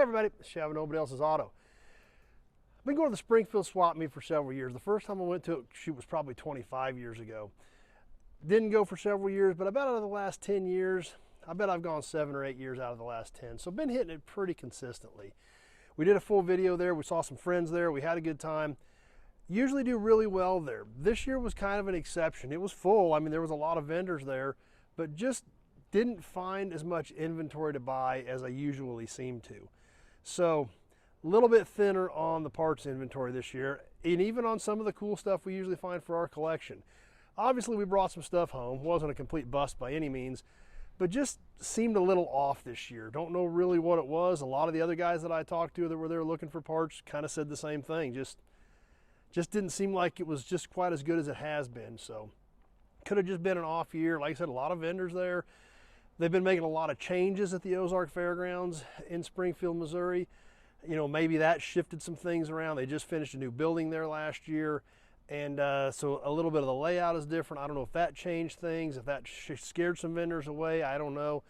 Hey everybody, Shaving Nobody Else's Auto. I've been going to the Springfield swap meet for several years. The first time I went to it, was probably 25 years ago. Didn't go for several years, but I bet out of the last 10 years, I bet I've gone 7 or 8 years out of the last 10. So I've been hitting it pretty consistently. We did a full video there. We saw some friends there. We had a good time. Usually do really well there. This year was kind of an exception. It was full. I mean, there was a lot of vendors there, but just didn't find as much inventory to buy as I usually seem to. So a little bit thinner on the parts inventory this year, and even on some of the cool stuff we usually find for our collection. Obviously we brought some stuff home. Wasn't a complete bust by any means, but just seemed a little off this year. Don't know really what it was. A lot of the other guys that I talked to that were there looking for parts kind of said the same thing. Just didn't seem like it was just quite as good as it has been. So could have just been an off year. Like I said, a lot of vendors there. They've been making a lot of changes at the Ozark Fairgrounds in Springfield, Missouri. You know, maybe that shifted some things around. They just finished a new building there last year. And so a little bit of the layout is different. I don't know if that changed things, if that scared some vendors away, I don't know.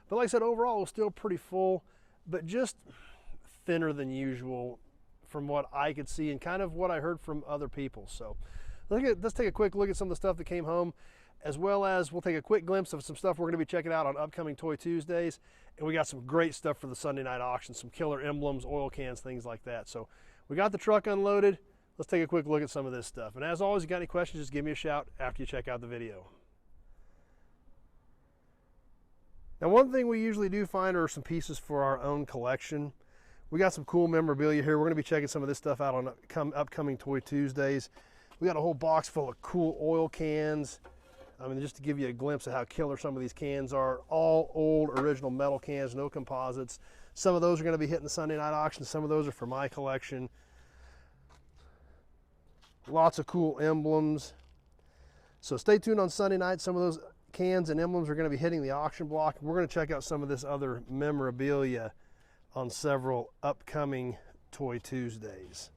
But like I said, overall it was still pretty full, but just thinner than usual from what I could see and kind of what I heard from other people. So let's take a quick look at some of the stuff that came home, as well as we'll take a quick glimpse of some stuff we're going to be checking out on upcoming Toy Tuesdays. And we got some great stuff for the Sunday night auction, some killer emblems, oil cans, things like that. So we got the truck unloaded. Let's take a quick look at some of this stuff. And as always, if you got any questions, just give me a shout after you check out the video. Now, one thing we usually do find are some pieces for our own collection. We got some cool memorabilia here. We're going to be checking some of this stuff out on upcoming Toy Tuesdays. We got a whole box full of cool oil cans. I mean, just to give you a glimpse of how killer some of these cans are. All old original metal cans, no composites. Some of those are going to be hitting the Sunday night auction. Some of those are for my collection. Lots of cool emblems. So stay tuned on Sunday night. Some of those cans and emblems are going to be hitting the auction block. We're going to check out some of this other memorabilia on several upcoming Toy Tuesdays.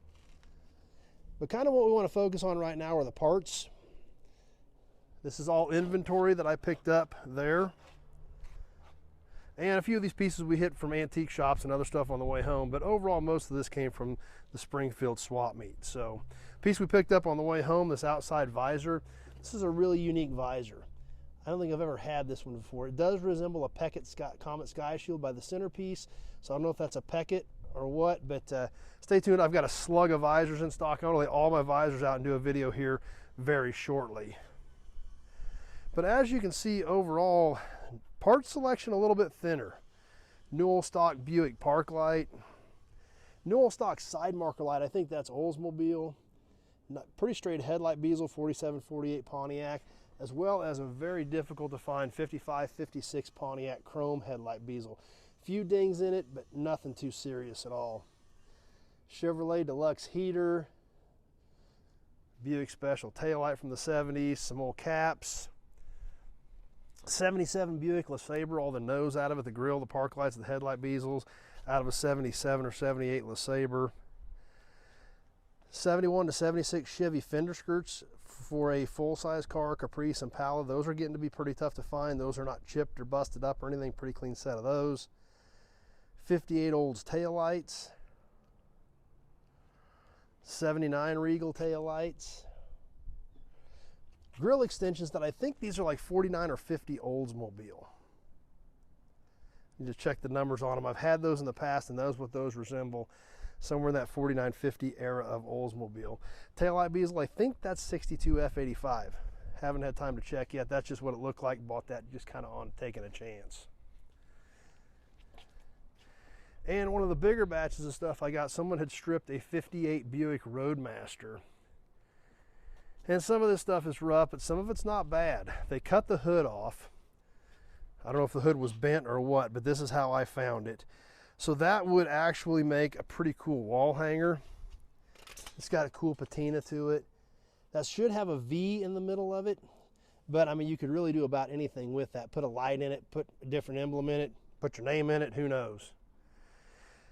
But kind of what we want to focus on right now are the parts. This is all inventory that I picked up there. And a few of these pieces we hit from antique shops and other stuff on the way home, but overall most of this came from the Springfield swap meet. So piece we picked up on the way home, this outside visor. This is a really unique visor. I don't think I've ever had this one before. It does resemble a Peckett Comet Sky Shield by the centerpiece, so I don't know if that's a Peckett or what, but stay tuned. I've got a slug of visors in stock. I'm gonna lay all my visors out and do a video here very shortly. But as you can see, overall, part selection a little bit thinner. Newell stock Buick park light. Newell stock side marker light, I think that's Oldsmobile. Pretty straight headlight bezel, 47-48 Pontiac, as well as a very difficult to find 55-56 Pontiac chrome headlight bezel. Few dings in it, but nothing too serious at all. Chevrolet Deluxe heater. Buick special taillight from the 70s, some old caps. 77 Buick LeSabre, all the nose out of it, the grill, the park lights, the headlight bezels, out of a 77 or 78 LeSabre. 71 to 76 Chevy fender skirts for a full-size car, Caprice, Impala. Those are getting to be pretty tough to find. Those are not chipped or busted up or anything. Pretty clean set of those. 58 Olds taillights. 79 Regal taillights. Grill extensions that I think these are like 49 or 50 Oldsmobile. You just check the numbers on them. I've had those in the past, and those what those resemble, somewhere in that 49-50 era of Oldsmobile. Taillight bezel, I think that's 62 F85. Haven't had time to check yet. That's just what it looked like. Bought that just kind of on taking a chance. And one of the bigger batches of stuff I got, someone had stripped a 58 Buick Roadmaster. And some of this stuff is rough, but some of it's not bad. They cut the hood off. I don't know if the hood was bent or what, but this is how I found it. So that would actually make a pretty cool wall hanger. It's got a cool patina to it. That should have a V in the middle of it, but I mean, you could really do about anything with that. Put a light in it, put a different emblem in it, put your name in it, who knows.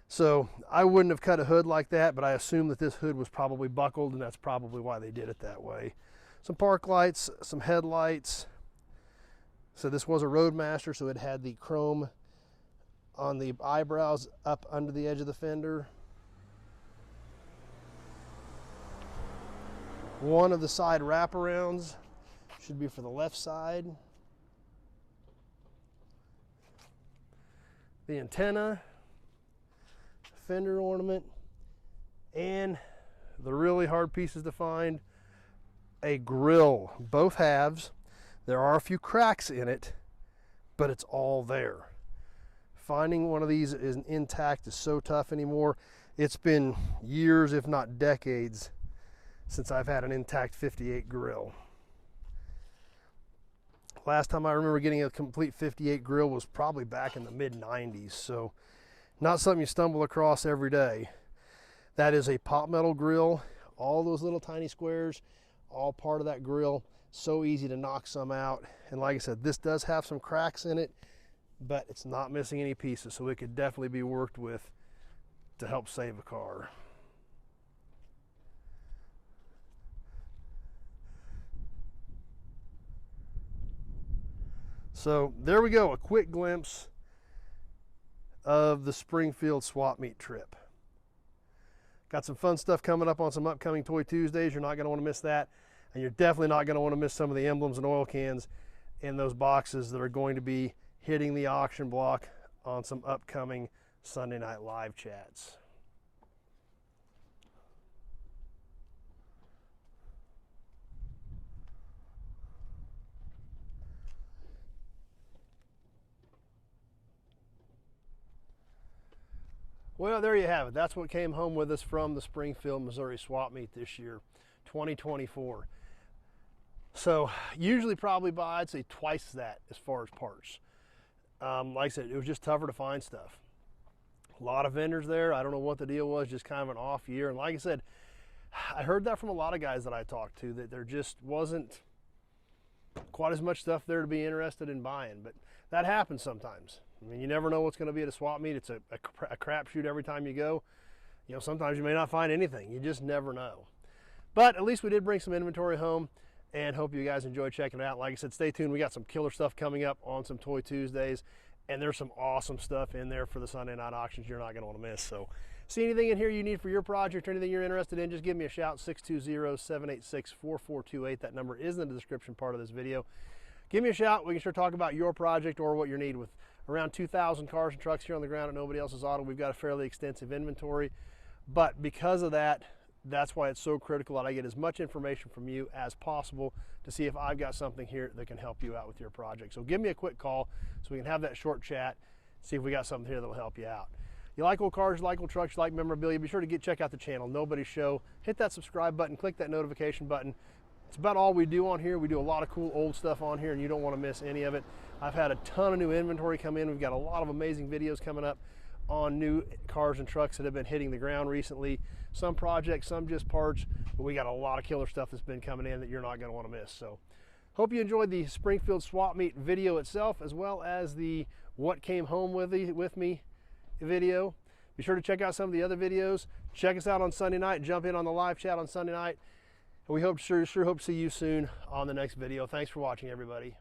So I wouldn't have cut a hood like that, but I assume that this hood was probably buckled, and that's probably why they did it that way. Some park lights, some headlights. So this was a Roadmaster, so it had the chrome on the eyebrows up under the edge of the fender. One of the side wraparounds should be for the left side. The antenna, fender ornament, and the really hard pieces to find, a grill, both halves. There are a few cracks in it, but it's all there. Finding one of these intact is so tough anymore. It's been years, if not decades, since I've had an intact 58 grill. Last time I remember getting a complete 58 grill was probably back in the mid-90s, so not something you stumble across every day. That is a pot metal grill. All those little tiny squares, all part of that grill. So easy to knock some out. And like I said, this does have some cracks in it, but it's not missing any pieces, so it could definitely be worked with to help save a car. So there we go, a quick glimpse of the Springfield swap meet trip. Got some fun stuff coming up on some upcoming Toy Tuesdays. You're not going to want to miss that. And you're definitely not going to want to miss some of the emblems and oil cans in those boxes that are going to be hitting the auction block on some upcoming Sunday Night Live chats. Well, there you have it. That's what came home with us from the Springfield, Missouri swap meet this year, 2024. So usually probably buy, I'd say twice that as far as parts. Like I said, it was just tougher to find stuff. A lot of vendors there. I don't know what the deal was, just kind of an off year. And like I said, I heard that from a lot of guys that I talked to, that there just wasn't quite as much stuff there to be interested in buying. But that happens sometimes. I mean, you never know what's going to be at a swap meet. It's a crapshoot every time you go. You know, sometimes you may not find anything. You just never know. But at least we did bring some inventory home, and hope you guys enjoy checking it out. Like I said, stay tuned. We got some killer stuff coming up on some Toy Tuesdays, and there's some awesome stuff in there for the Sunday night auctions you're not going to want to miss. So see anything in here you need for your project or anything you're interested in, just give me a shout, 620-786-4428. That number is in the description part of this video. Give me a shout. We can sure talk about your project or what you need. With around 2,000 cars and trucks here on the ground at Nobody Else's Auto, we've got a fairly extensive inventory. But because of that, that's why it's so critical that I get as much information from you as possible to see if I've got something here that can help you out with your project. So give me a quick call so we can have that short chat, see if we got something here that will help you out. You like old cars, you like old trucks, you like memorabilia, be sure to check out the channel, Nobody's Show. Hit that subscribe button, click that notification button. It's about all we do on here. We do a lot of cool old stuff on here, and you don't want to miss any of it. I've had a ton of new inventory come in. We've got a lot of amazing videos coming up on new cars and trucks that have been hitting the ground recently. Some projects, some just parts, but we got a lot of killer stuff that's been coming in that you're not going to want to miss. So hope you enjoyed the Springfield swap meet video itself, as well as the what came home with me video. Be sure to check out some of the other videos. Check us out on Sunday night. Jump in on the live chat on Sunday night. And we sure hope to see you soon on the next video. Thanks for watching, everybody.